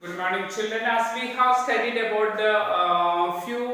Good morning, children. As we have studied about the few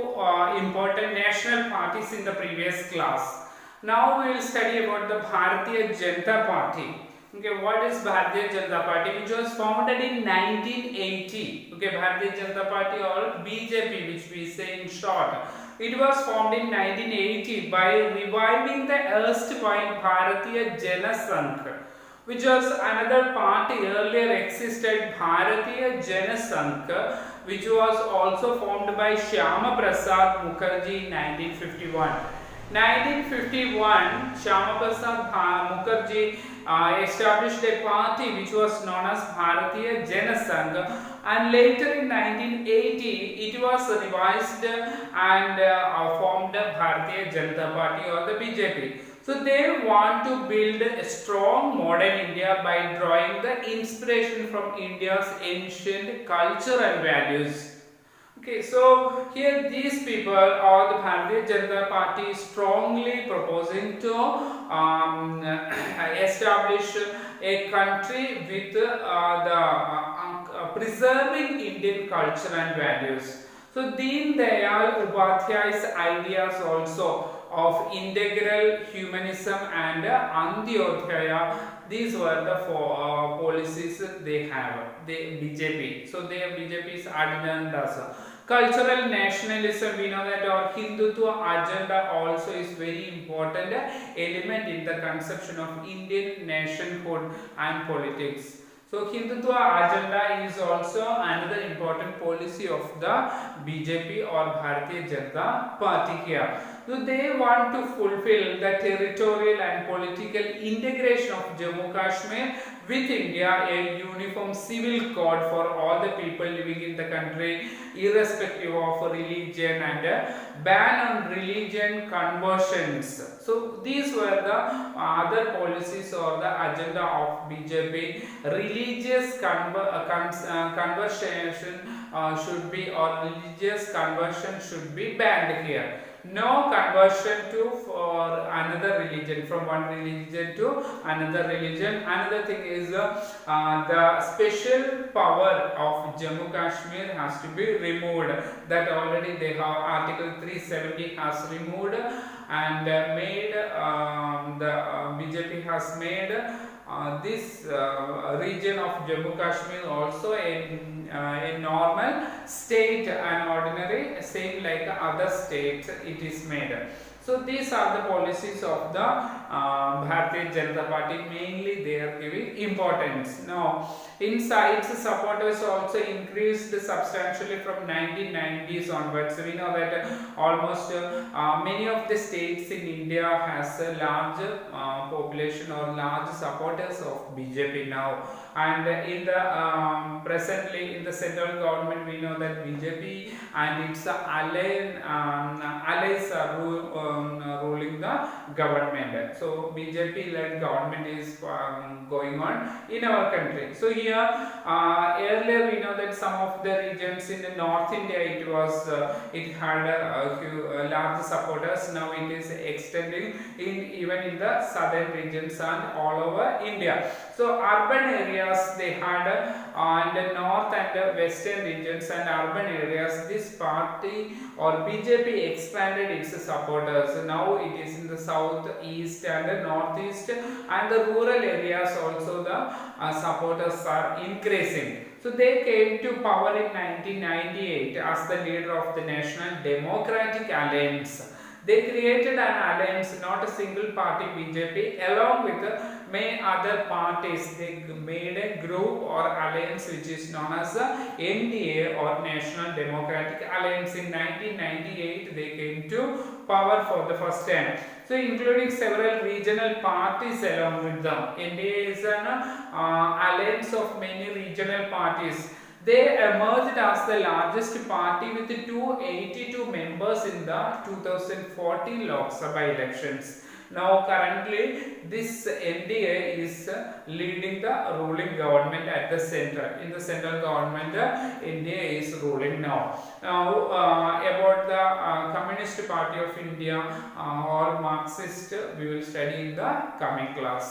important national parties in the previous class, now we will study about the Bharatiya Janata Party. Okay, what is Bharatiya Janata Party? Which was founded in 1980. Okay, Bharatiya Janata Party or BJP, which we say in short. It was formed in 1980 by reviving the erstwhile Bharatiya Jana Sangh, which was another party earlier existed, Bharatiya Jana Sangh, which was also formed by Shyama Prasad Mukherjee in 1951. 1951, Shyama Prasad Mukherjee established a party which was known as Bharatiya Jana Sangh, and later in 1980 it was revised and formed Bharatiya Janata Party or the BJP. So they want to build a strong modern India by drawing the inspiration from India's ancient culture and values. Okay, so here these people or the Bharatiya Janata Party strongly proposing to establish a country with preserving Indian culture and values. So Deen Dayal Upadhyay's ideas also of integral humanism and Antyodhaya, these were the policies they have, the BJP. So their BJP's agendas. Cultural nationalism, we know that our Hindutva agenda also is very important element in the conception of Indian nationhood and politics. So Hindutva agenda is also another important policy of the BJP or Bharatiya Janata Party here. So they want to fulfill the territorial and political integration of Jammu Kashmir with India, a uniform civil code for all the people living in the country irrespective of religion, and ban on religion conversions. So these were the other policies or the agenda of BJP. Religious conversion should be, or religious conversion should be banned here. No conversion to for another religion, from one religion to another religion. Another thing is the special power of Jammu Kashmir has to be removed. That already they have Article 370 has removed, and made the BJP has made this region of Jammu Kashmir also a normal state, an ordinary, same like other states it is made. So these are the policies of the Bharatiya Janata Party. Mainly they are giving importance. Now, inside supporters also increased substantially from 1990s onwards. We know that almost many of the states in India has a large population or large supporters of BJP now. And in the presently in the central government, we know that BJP and its allies are ruling the government. So BJP led government is going on in our country. So here earlier we know that some of the regions in the North India it had large supporters. Now it is extending even in the southern regions and all over India. So urban areas they had in the north and the western regions and urban areas, this party or BJP expanded its supporters. Now it is in the south, east and the northeast, and the rural areas also the supporters are increasing. So they came to power in 1998 as the leader of the National Democratic Alliance. They created an alliance, not a single party BJP, along with many other parties. They made a group or alliance which is known as NDA or National Democratic Alliance. In 1998 they came to power for the first time. So including several regional parties along with them. NDA is an alliance of many regional parties. They emerged as the largest party with 282 members in the 2014 Lok Sabha elections. Now currently this NDA is leading the ruling government at the center. In the central government, NDA is ruling now. Now about the Communist Party of India or Marxist, we will study in the coming class.